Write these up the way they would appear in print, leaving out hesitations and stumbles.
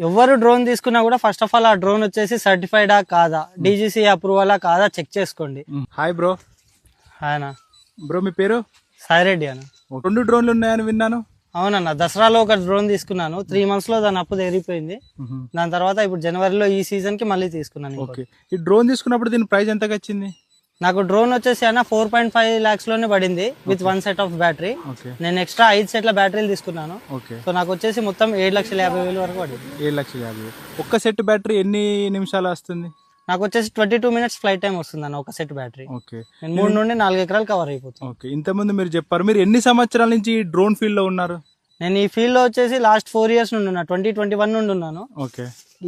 ఎవరు డ్రోన్ తీసుకున్నా కూడా ఫస్ట్ ఆఫ్ ఆల్ ఆ డ్రోన్ వచ్చేసి సర్టిఫైడా కాదా, డీజీసీ అప్రూవలా కాదా చెక్ చేసుకోండి. Hi bro. ఆయన బ్రో మీ పేరు? సాయిరెడ్డి అన్న. 2 డ్రోన్లు ఉన్నాయని విన్నాను. అవునన్న, దసరాలో ఒక డ్రోన్ తీసుకున్నాను. 3 months లో దాని అప్పు తెగిపోయింది. దాని తర్వాత ఇప్పుడు జనవరిలో ఈ సీజన్ కి మళ్ళీ తీసుకున్నాను. ఓకే, ఈ డ్రోన్ తీసుకున్నప్పుడు దీని ప్రైస్ ఎంతగా వచ్చింది? నాకు డ్రోన్ వచ్చేసి అన్న 4.5 lakhs లోనే పడింది విత్ 1 set ఆఫ్ బ్యాటరీ. నేను ఎక్స్ట్రా 5 సెట్ల బ్యాటరీలు తీసుకున్నాను. సో నాకు వచ్చేసి మొత్తం 7,50,000 వరకు పడింది. 7,50,000. ఒక్క సెట్ బ్యాటరీ ఎన్ని నిమిషాలు వస్తుంది? నాకు వచ్చేసి 22 minutes ఫ్లైట్ టైం వస్తుంది అన్న ఒక సెట్ బ్యాటరీ. ఓకే, నేను 3 నుండి 4 ఎకరాలు కవర్ అయిపోతుంది. ఓకే, ఇంతకుముందు మీరు చెప్పారు మీరు ఎన్ని సంవత్సరాల నుంచి ఈ డ్రోన్ ఫీల్డ్ లో ఉన్నారు? నేను ఈ ఫీల్డ్ లో వచ్చేసి లాస్ట్ 4 years నుండి ఉన్నా, 2021 నుండి ఉన్నాను. ఓకే,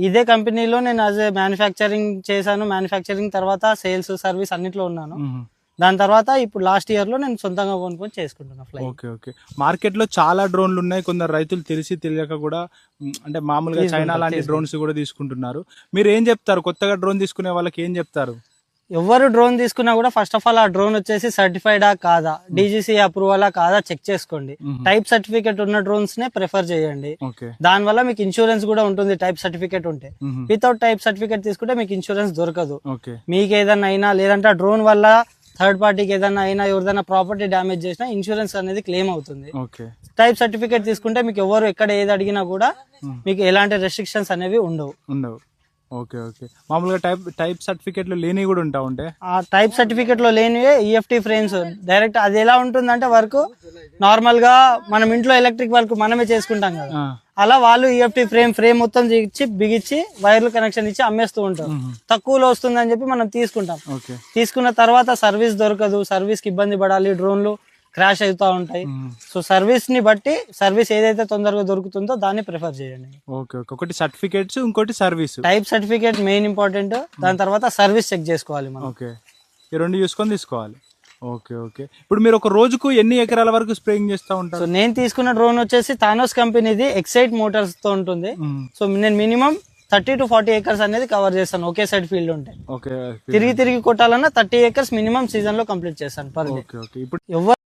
ఇదే కంపెనీలో నేను యాజ్ ఏ మ్యానుఫ్యాక్చరింగ్ చేశాను. మ్యానుఫ్యాక్చరింగ్ తర్వాత సేల్స్ సర్వీస్ అన్నిట్లో ఉన్నాను. దాని తర్వాత ఇప్పుడు లాస్ట్ ఇయర్ లో నేను సొంతంగా కొనుక్కొని చేసుకుంటున్నా ఫ్లైట్. ఓకే ఓకే, మార్కెట్ లో చాలా డ్రోన్లు ఉన్నాయి. కొందరు రైతులు తెలియక కూడా అంటే మామూలుగా చైనా లాంటి డ్రోన్స్ కూడా తీసుకుంటున్నారు. మీరు ఏం చెప్తారు కొత్తగా డ్రోన్ తీసుకునే వాళ్ళకి ఏం చెప్తారు? ఎవరు డ్రోన్ తీసుకున్నా కూడా ఫస్ట్ ఆఫ్ ఆల్ ఆ డ్రోన్ వచ్చేసి సర్టిఫైడా కాదా, డీజీసీ అప్రూవలా కాదా చెక్ చేసుకోండి. టైప్ సర్టిఫికేట్ ఉన్న డ్రోన్స్ నే ప్రిఫర్ చేయండి. దాని వల్ల మీకు ఇన్సూరెన్స్ కూడా ఉంటుంది టైప్ సర్టిఫికేట్ ఉంటే. వితౌట్ టైప్ సర్టిఫికేట్ తీసుకుంటే మీకు ఇన్సూరెన్స్ దొరకదు. మీకు ఏదన్నా అయినా లేదంటే ఆ డ్రోన్ వల్ల థర్డ్ పార్టీకి ఏదన్నా అయినా ఎవరిదైనా ప్రాపర్టీ డ్యామేజ్ చేసినా ఇన్సూరెన్స్ అనేది క్లెయిమ్ అవుతుంది. టైప్ సర్టిఫికేట్ తీసుకుంటే మీకు ఎవరు ఎక్కడ ఏది అడిగినా కూడా మీకు ఎలాంటి రెస్ట్రిక్షన్స్ అనేవి ఉండవు. ఓకే ఓకే, మామూలుగా టైప్ సర్టిఫికేట్ లో లేని కూడా ఉంటాయి. ఆ టైప్ సర్టిఫికేట్ లో లేనివే ఈఎఫ్టీ ఫ్రేమ్స్ డైరెక్ట్. అది ఎలా ఉంటుందంటే వర్క్ నార్మల్ గా మనం ఇంట్లో ఎలక్ట్రిక్ వర్క్ మనమే చేసుకుంటాం కదా, అలా వాళ్ళు ఈఎఫ్టీ ఫ్రేమ్ మొత్తం ఇచ్చి బిగించి వైర్లు కనెక్షన్ ఇచ్చి అమ్మేస్తూ ఉంటారు. తక్కువలో వస్తుందని చెప్పి మనం తీసుకుంటాం. తీసుకున్న తర్వాత సర్వీస్ దొరకదు, సర్వీస్ కి ఇబ్బంది పడాలి, డ్రోన్లు క్రాష్ అవుతా ఉంటాయి. సో సర్వీస్ ని బట్టి సర్వీస్ ఏదైతే తొందరగా దొరుకుతుందో దాన్ని ప్రిఫర్ చేయండి. ఓకే ఓకే, ఒకటి సర్టిఫికేట్స్, ఇంకోటి service. Type certificate main important, దాని తర్వాత సర్వీస్ చెక్ చేసుకోవాలి మనం. ఓకే, ఈ 2 చూసుకొని తీసుకోవాలి. ఓకే ఓకే, ఇప్పుడు మీరు ఒక రోజుకు ఎన్ని ఎకరాల వరకు స్ప్రేయింగ్ చేస్తూ ఉంటారు? సో నేను తీసుకున్న డ్రోన్ వచ్చేసి థానోస్ కంపెనీది ఎక్సైట్ మోటార్స్ తో ఉంటుంది. సో నేను మినిమం 30 to 40 acres అనేది కవర్ చేస్తాను ఒకే సైడ్ ఫీల్డ్ ఉంటే. తిరిగి కొట్టాలన్నా 30 acres మినిమం సీజన్ లో కంప్లీట్ చేస్తాను పర్ డే. ఎవరు